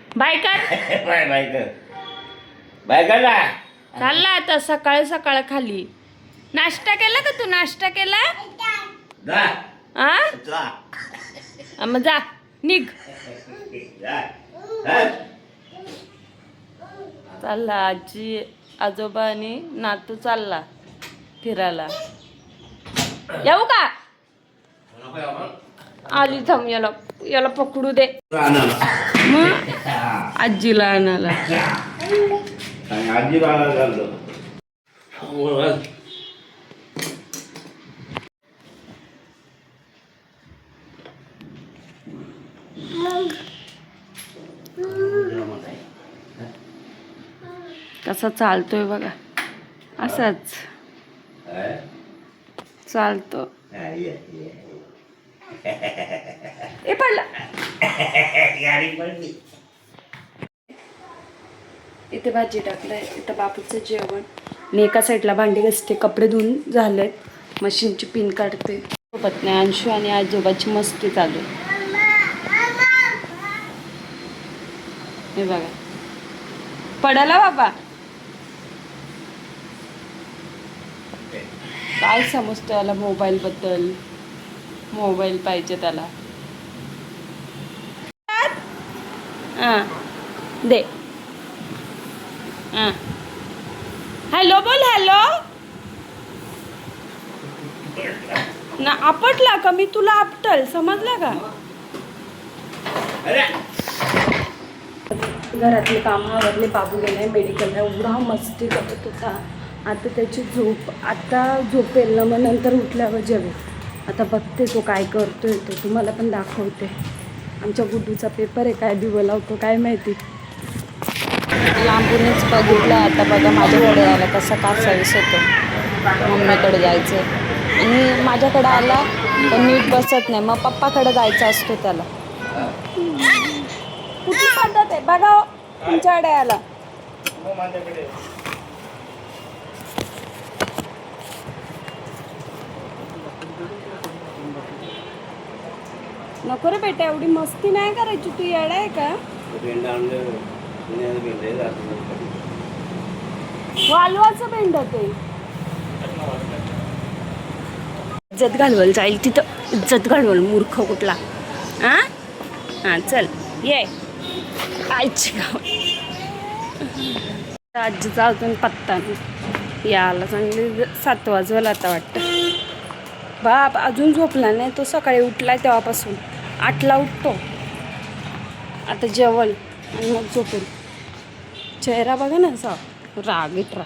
Bye कर. Bye bye कर. Bye कर ना. चालला आता सकाळ सकाळ खाली. नाश्ता केला का तू? नाश्ता केला? जा. आ जा. मग जा निघ. जा. जा. चालला आजी आजोबा आणि नातू चालला फिरायला. येऊ का? आली थांब, याला याला पकडू दे. मग आजीला आणायला. आजी बाळा झालं. कसा चालतोय बघा, असाच चालतो. ए पडला. इथे भाजी टाकलाय, इथं बापूचं जेवण आणि एका साईडला भांडी घासते, कपडे धुवून झालेत, मशीनची पिन काढते. सोबत नाही, अंशू आणि आजोबाची मस्ती चालू. हे बघा, पडाला बाबा. काय समजतं त्याला मोबाईल बद्दल? मोबाईल पाहिजे त्याला. दे. हॅलो बोल. हॅलो ना, आपटला का मी तुला? आपटल, समजलं का? घरातले कामं आवरले, बाबू गेले मेडिकलला. एवढा मस्ती करत होता. आता त्याची झोप, आता झोपेल ना, मग नंतर उठल्यावर जेवेल. आता बघते तो काय करतोय, तो तुम्हाला पण दाखवते. आमच्या गुड्डूचा पेपर आहे, काय दिवं लावतो काय माहिती. लांबूनच बघितलं. आता बघा माझ्याकडे आला कसा कासावीस होतो. मम्मीकडे जायचं आणि माझ्याकडे आला तर नीट बसत नाही, मग पप्पाकडे जायचा असतो त्याला. कुठली पद्धत आहे बघा तुमच्याकडे आला. नको रे बेटा, एवढी मस्ती नाही करायची. तू येडा आहे का? वालवाचं बेंड ते इज्जत घालवल जाईल तिथं. इज्जत घालवल मूर्ख कुठला. हां चल ये. आईची गाव आजीचा अजून पत्ता नाही. याला चांगली 7 वाजवलं आता वाटतं. बाप अजून झोपला नाही तो. सकाळी उठलाय तेव्हापासून 8ला उठतो. आता जेवल आणि मग झोपेल. चेहरा बघा ना असा रागीट.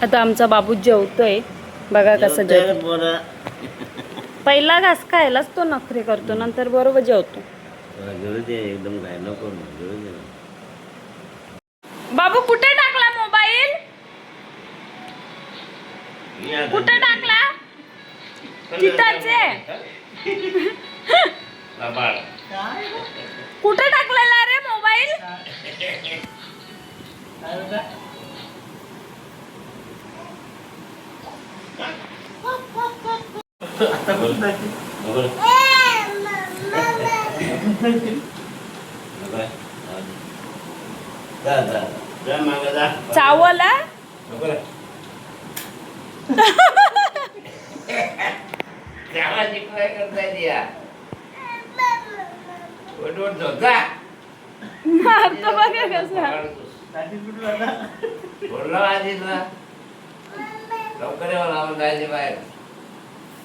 आता आमचा बाबू जेवतोय बघा कसं जेवतो. पहिला घास खायलाच तो नखरे करतो, नंतर बरोबर जेवतो. एकदम काय नको. बाबू कुठे टाकला मोबाईल? कुठे टाकला? तिथंच आहे. कुठे टाकलेला रे मोबाईल? चावला मारतो बघा कसा.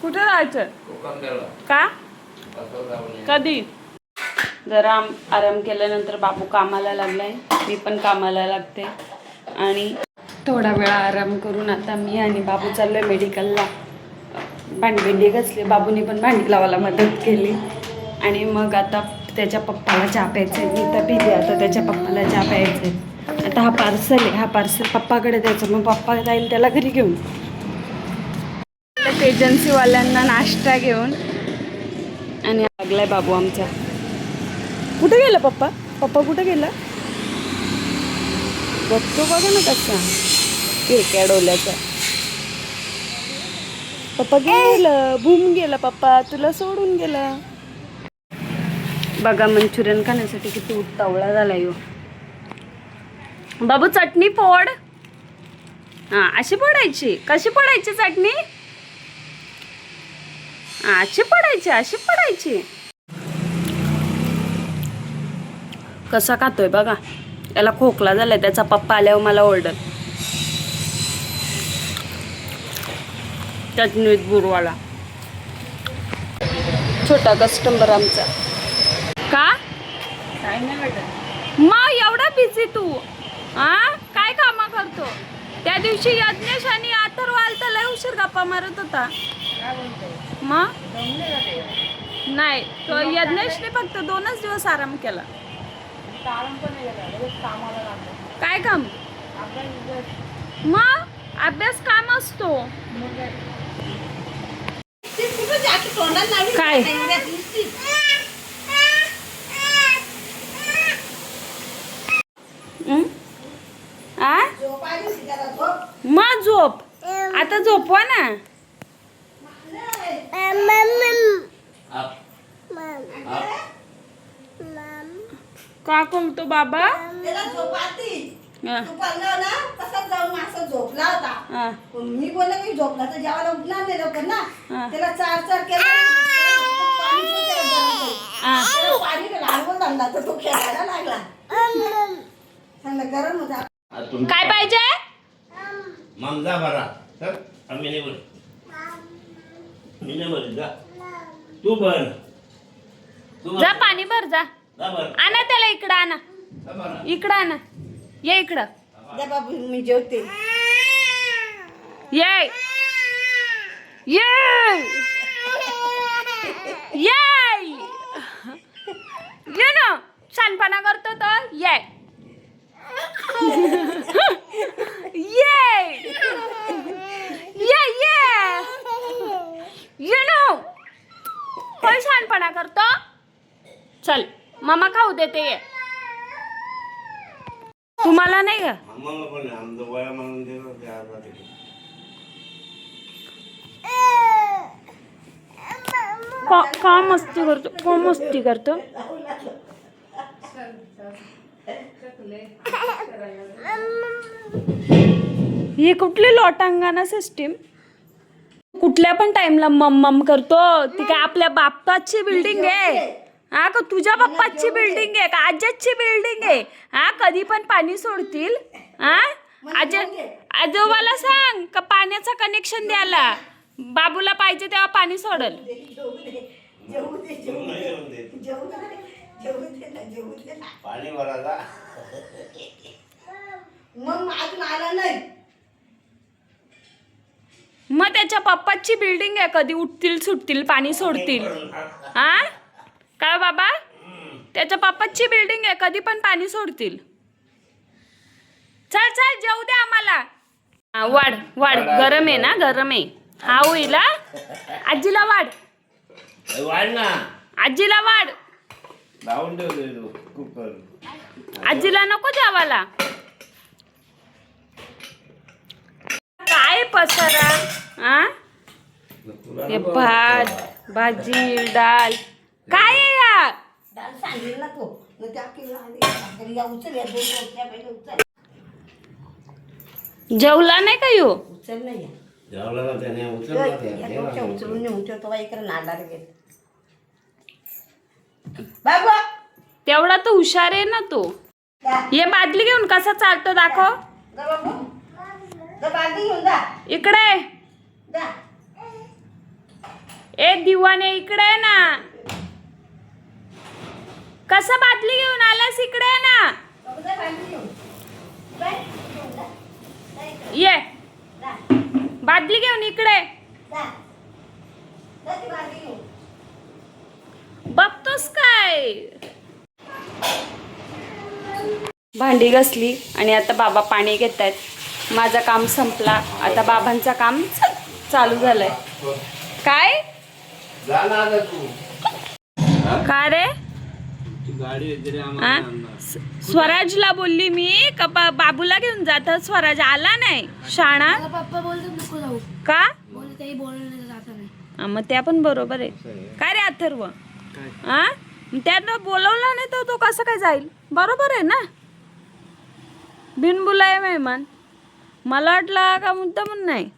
कुठे जायचं? का? कधी? जरा आराम केल्यानंतर बाबू कामाला लागलाय, मी पण कामाला लागते. आणि थोडा वेळ आराम करून आता मी आणि बाबू चाललोय मेडिकलला. भांडी घासली, बाबूनी पण भांडी लावायला मदत केली. आणि मग आता त्याच्या पप्पाला चहा प्यायचं आहे. मी तर पिली, आता त्याच्या पप्पाला चहा प्यायचं आहे. आता हा पार्सल आहे, हा पार्सल पप्पाकडे द्यायचं. मग पप्पा जाईल त्याला घरी घेऊन. एजन्सीवाल्यांना नाश्ता घेऊन आणि लागलाय बाबू आमचा. कुठे गेला पप्पा? पप्पा कुठे गेला बघतो बघा ना कसा किरक्या डोल्याचा. पप्पा गेलं, भूम गेला पप्पा, तुला सोडून गेला. बघा मंचुरियन खाण्यासाठी किती उतावळा झाला यो. बाबू चटणी फोड. हा अशी फोडायची. कशी फोडायची चटणी? अशी फोडायची, अशी फोडायची. कसा खातोय बघा. याला खोकला झालाय. त्याचा पप्पा आल्यावर मला ओरडल. चटणीत बुरवाला. छोटा कस्टमर आमचा. का काय नाही वाटत मग एवढा बिझी तू? काय कामा करतो? त्या दिवशी यज्ञेश आणि अथर्व आलता, लय उशीर गप्पा मारत होता. मग नाही तो यज्ञेशने फक्त 2च दिवस आराम केला. काय काम? मग अभ्यास काम असतो. काय मग झोप. आता झोपवा ना. का करतो बाबा? झोपला होता. मी बोलले की झोपला तर जेवायला उठणार नाही लवकर ना. त्याला चार केलं पाणी लागून आणला तर तो खेळायला लागला. गरम होता. काय पाहिजे? मग जा बरा. चल आम्ही नाही बोल. मी नाही बोल. जा तू भर. जा पाणी भर. जा जा भर. आणा त्याला इकडं. आणा जा बरा. इकडं. आणा. ये इकडं. द्या बाबू मी जेवते. ये ये ये ये ना. शानपणा करतो तो. ये ये ये ये ना. कोण शानपणा करतो? चल मामा खाऊ देते. ये तुम्हाला नाही का? आम्हाला पण आमचं वया म्हणून दिलं ते अर्धा किलो. का मस्ती करतो? का मस्ती करतो? ही कुठली लोटांगणा सिस्टीम? कुठल्या पण टाइमला मम करतो. ती काय आपल्या बाप्पाची बिल्डिंग आहे? हा का तुझ्या बाप्पाची बिल्डिंग आहे का आज्याची बिल्डिंग आहे? हा कधी पण पाणी सोडतील. हा आजोबाला सांग का पाण्याचं कनेक्शन द्यायला. बाबूला पाहिजे तेव्हा पाणी सोडल. पाणी भरायला मग अजून आला नाही. मग त्याच्या पप्पाची बिल्डिंग आहे. कधी उठतील सुटतील पाणी सोडतील. हा काय बाबा? त्याच्या पप्पाची बिल्डिंग आहे. कधी पण पाणी सोडतील. चल चल जेवू दे आम्हाला. वाढ वाढ. गरम आहे ना. गरम आहे. हा होईल. आजीला वाढ. वाढ ना. आजीला वाढ. लावून ठेवतो कुकर. आजीला नको जेवायला. काय पसारा? हा हे भात भाजी डाळ काय आहे या? डाल सांगेल ना तो. न त्या किल्ला उचल या 2 रोट्या पहिले उचल. जेवला नाही का यो? उचल नाही या. जेवला ना त्याने या रोट्या उचलून नेऊन ठेवतो. इकडे नाला गेल. बाबा तेवढा तो हुशार आहे ना तो. ये बादली घेऊन कसा चालतो दाखव. बादली घेऊन जा. इकडे जा. ए दिवाने इकडे ना. कसा बादली घेऊन आलास? इकडे ना. ये बादली घेऊन इकडे. बघतोस काय? भांडी घासली आणि आता बाबा पाणी घेत आहेत. माझं काम संपला. आता बाबांचं काम चालू झालंय. काय का रे? स्वराजला बोलली मी का बाबूला घेऊन जात. स्वराज आला नाही. शाळा पप्पा बोलतो नको जाऊ. का? बोलते बोलणं जाता नाही. मग त्या पण बरोबर आहे. काय रे अथर्व? हा त्यांना बोलवलं नाही तर तो कसं काय जाईल? बरोबर आहे ना? बिन बुलाए मेहमान. मला वाटलं का मुद्दामून नाही.